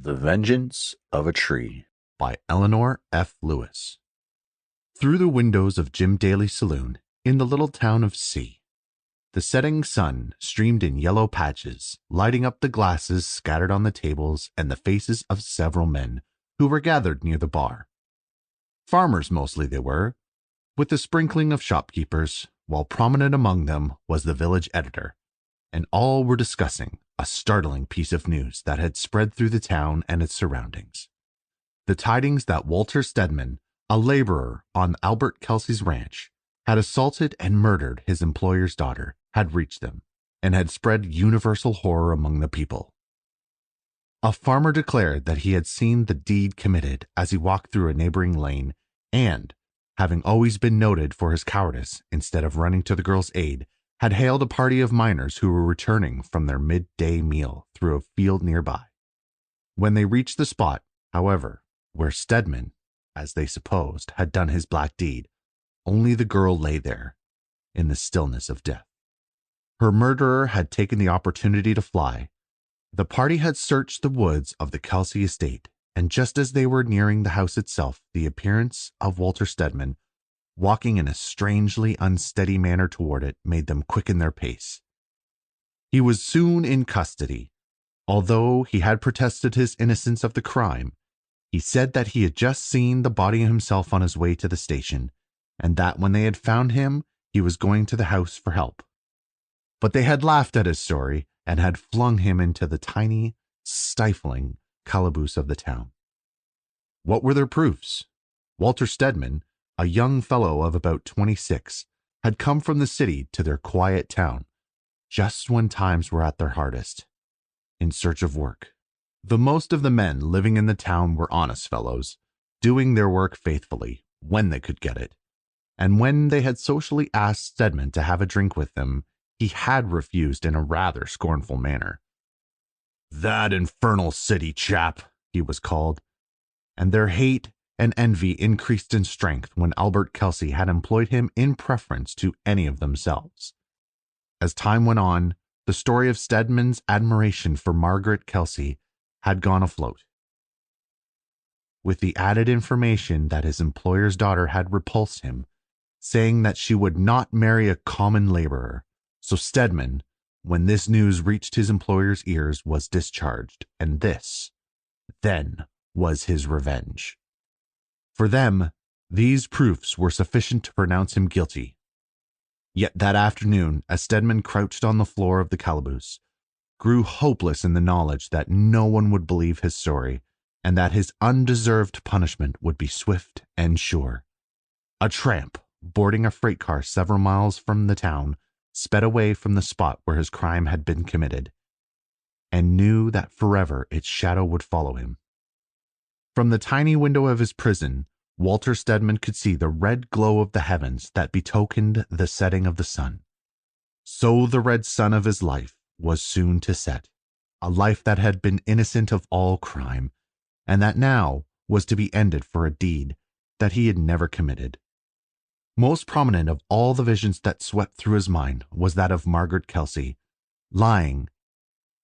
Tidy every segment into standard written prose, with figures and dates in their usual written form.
The Vengeance of a Tree by Eleanore F. Lewis. Through the windows of Jim Daly's saloon in the little town of C, the setting sun streamed in yellow patches, lighting up the glasses scattered on the tables and the faces of several men who were gathered near the bar. Farmers mostly they were, with a sprinkling of shopkeepers, while prominent among them was the village editor, and all were discussing a startling piece of news that had spread through the town and its surroundings. The tidings that Walter Stedman, a laborer on Albert Kelsey's ranch, had assaulted and murdered his employer's daughter had reached them and had spread universal horror among the people. A farmer declared that he had seen the deed committed as he walked through a neighboring lane and, having always been noted for his cowardice instead of running to the girl's aid, had hailed a party of miners who were returning from their midday meal through a field nearby. When they reached the spot, however, where Stedman, as they supposed, had done his black deed, only the girl lay there, in the stillness of death. Her murderer had taken the opportunity to fly. The party had searched the woods of the Kelsey estate, and just as they were nearing the house itself, the appearance of Walter Stedman, walking in a strangely unsteady manner toward it, made them quicken their pace. He was soon in custody. Although he had protested his innocence of the crime, he said that he had just seen the body himself on his way to the station, and that when they had found him, he was going to the house for help. But they had laughed at his story and had flung him into the tiny, stifling calaboose of the town. What were their proofs? Walter Stedman, a young fellow of about 26, had come from the city to their quiet town, just when times were at their hardest, in search of work. The most of the men living in the town were honest fellows, doing their work faithfully when they could get it, and when they had socially asked Stedman to have a drink with them, he had refused in a rather scornful manner. "That infernal city chap," he was called, and their hate and envy increased in strength when Albert Kelsey had employed him in preference to any of themselves. As time went on, the story of Stedman's admiration for Margaret Kelsey had gone afloat, with the added information that his employer's daughter had repulsed him, saying that she would not marry a common laborer. So Stedman, when this news reached his employer's ears, was discharged, and this, then, was his revenge. For them, these proofs were sufficient to pronounce him guilty. Yet that afternoon, as Stedman crouched on the floor of the calaboose, grew hopeless in the knowledge that no one would believe his story, and that his undeserved punishment would be swift and sure. A tramp, boarding a freight car several miles from the town, sped away from the spot where his crime had been committed, and knew that forever its shadow would follow him. From the tiny window of his prison, Walter Stedman could see the red glow of the heavens that betokened the setting of the sun. So the red sun of his life was soon to set, a life that had been innocent of all crime, and that now was to be ended for a deed that he had never committed. Most prominent of all the visions that swept through his mind was that of Margaret Kelsey, lying,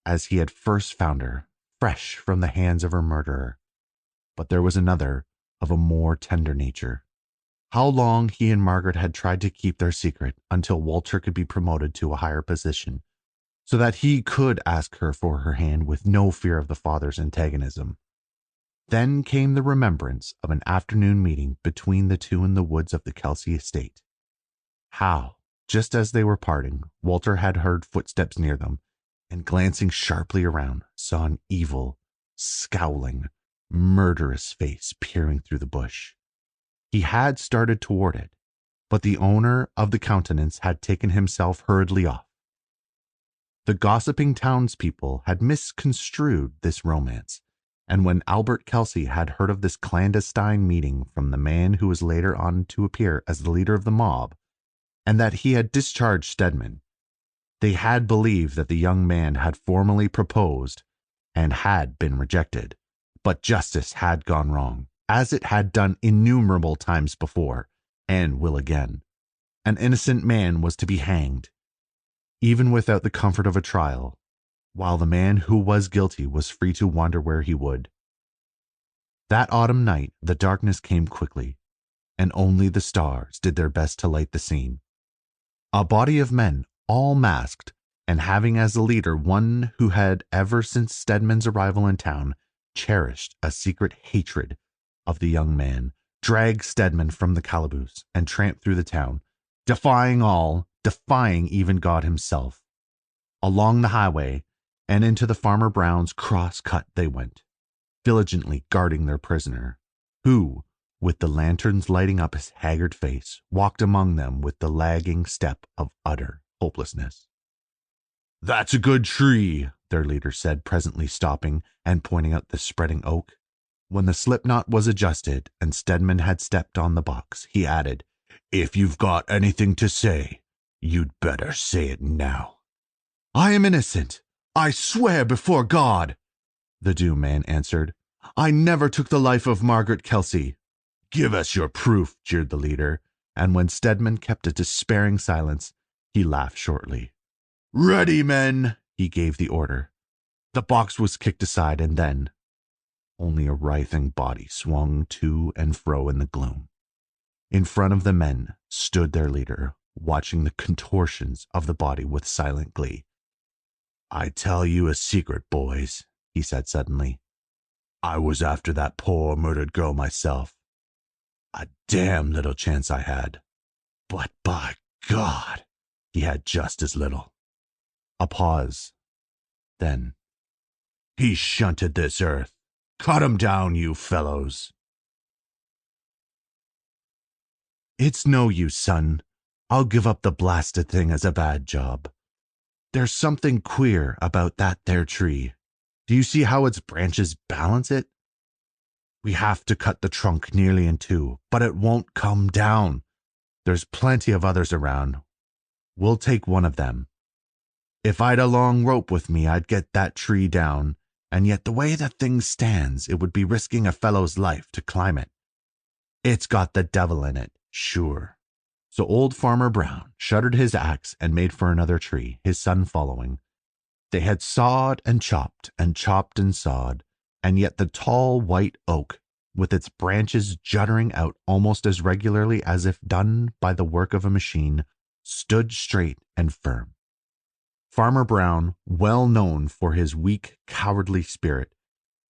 as he had first found her, fresh from the hands of her murderer. But there was another, of a more tender nature. How long he and Margaret had tried to keep their secret until Walter could be promoted to a higher position, so that he could ask her for her hand with no fear of the father's antagonism. Then came the remembrance of an afternoon meeting between the two in the woods of the Kelsey estate. How, just as they were parting, Walter had heard footsteps near them, and glancing sharply around, saw an evil, scowling, murderous face peering through the bush. He had started toward it, but the owner of the countenance had taken himself hurriedly off. The gossiping townspeople had misconstrued this romance, and when Albert Kelsey had heard of this clandestine meeting from the man who was later on to appear as the leader of the mob, and that he had discharged Stedman, they had believed that the young man had formally proposed and had been rejected. But justice had gone wrong, as it had done innumerable times before, and will again. An innocent man was to be hanged. Even without the comfort of a trial, while the man who was guilty was free to wander where he would. That autumn night the darkness came quickly, and only the stars did their best to light the scene. A body of men, all masked, and having as a leader one who had ever since Stedman's arrival in town cherished a secret hatred of the young man, dragged Stedman from the calaboose and tramped through the town, defying all, defying even God himself. Along the highway and into the Farmer Brown's cross-cut they went, diligently guarding their prisoner, who, with the lanterns lighting up his haggard face, walked among them with the lagging step of utter hopelessness. "That's a good tree," their leader said, presently stopping and pointing out the spreading oak. When the slipknot was adjusted and Stedman had stepped on the box, he added, "If you've got anything to say, you'd better say it now." "I am innocent. I swear before God," the doomed man answered. "I never took the life of Margaret Kelsey." "Give us your proof," jeered the leader, and when Stedman kept a despairing silence, he laughed shortly. "Ready, men!" he gave the order. The box was kicked aside, and then only a writhing body swung to and fro in the gloom. In front of the men stood their leader, watching the contortions of the body with silent glee. "I tell you a secret, boys," he said suddenly. "I was after that poor murdered girl myself. A damn little chance I had. But by God, he had just as little." A pause. Then, "He shunted this earth. Cut him down, you fellows." "It's no use, son. I'll give up the blasted thing as a bad job. There's something queer about that there tree. Do you see how its branches balance it? We have to cut the trunk nearly in two, but it won't come down. There's plenty of others around. We'll take one of them. If I'd a long rope with me, I'd get that tree down, and yet the way the thing stands, it would be risking a fellow's life to climb it. It's got the devil in it, sure." So old Farmer Brown shuddered his axe and made for another tree, his son following. They had sawed and chopped and chopped and sawed, and yet the tall white oak, with its branches juttering out almost as regularly as if done by the work of a machine, stood straight and firm. Farmer Brown, well known for his weak, cowardly spirit,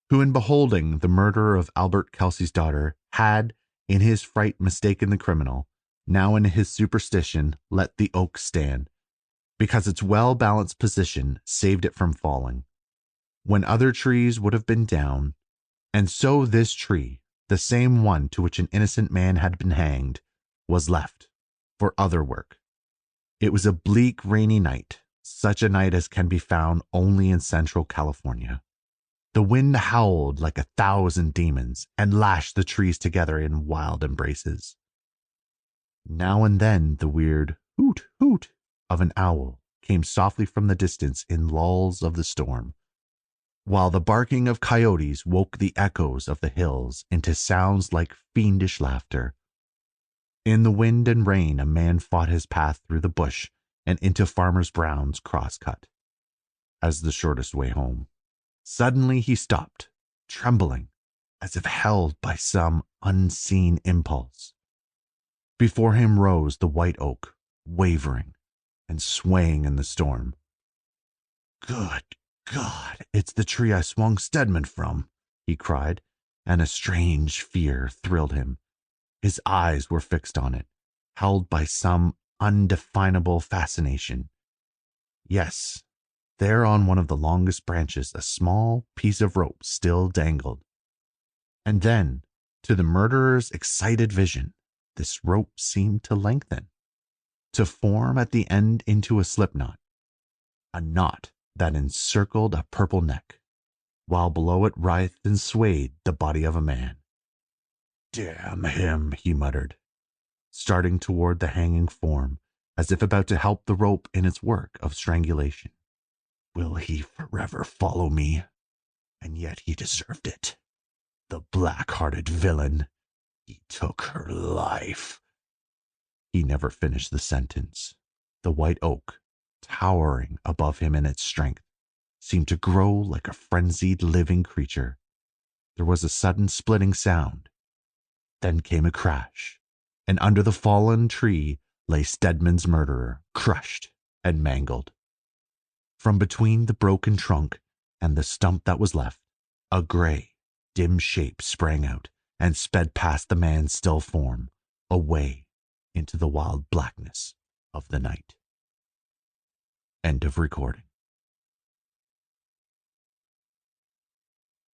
who in beholding the murderer of Albert Kelsey's daughter had, in his fright, mistaken the criminal, now in his superstition let the oak stand, because its well-balanced position saved it from falling, when other trees would have been down, and so this tree, the same one to which an innocent man had been hanged, was left, for other work. It was a bleak, rainy night, such a night as can be found only in Central California. The wind howled like 1,000 demons and lashed the trees together in wild embraces. Now and then the weird hoot hoot of an owl came softly from the distance in lulls of the storm, while the barking of coyotes woke the echoes of the hills into sounds like fiendish laughter. In the wind and rain a man fought his path through the bush and into Farmer Brown's cross-cut, as the shortest way home. Suddenly he stopped, trembling, as if held by some unseen impulse. Before him rose the white oak, wavering and swaying in the storm. "Good God, it's the tree I swung Stedman from," he cried, and a strange fear thrilled him. His eyes were fixed on it, held by some undefinable fascination. Yes, there on one of the longest branches a small piece of rope still dangled. And then, to the murderer's excited vision, this rope seemed to lengthen, to form at the end into a slipknot, a knot that encircled a purple neck, while below it writhed and swayed the body of a man. "Damn him," he muttered, starting toward the hanging form, as if about to help the rope in its work of strangulation. "Will he forever follow me? And yet he deserved it. The black-hearted villain. He took her life." He never finished the sentence. The white oak, towering above him in its strength, seemed to grow like a frenzied living creature. There was a sudden splitting sound. Then came a crash, and under the fallen tree lay Stedman's murderer, crushed and mangled. From between the broken trunk and the stump that was left, a gray, dim shape sprang out and sped past the man's still form, away into the wild blackness of the night. End of recording.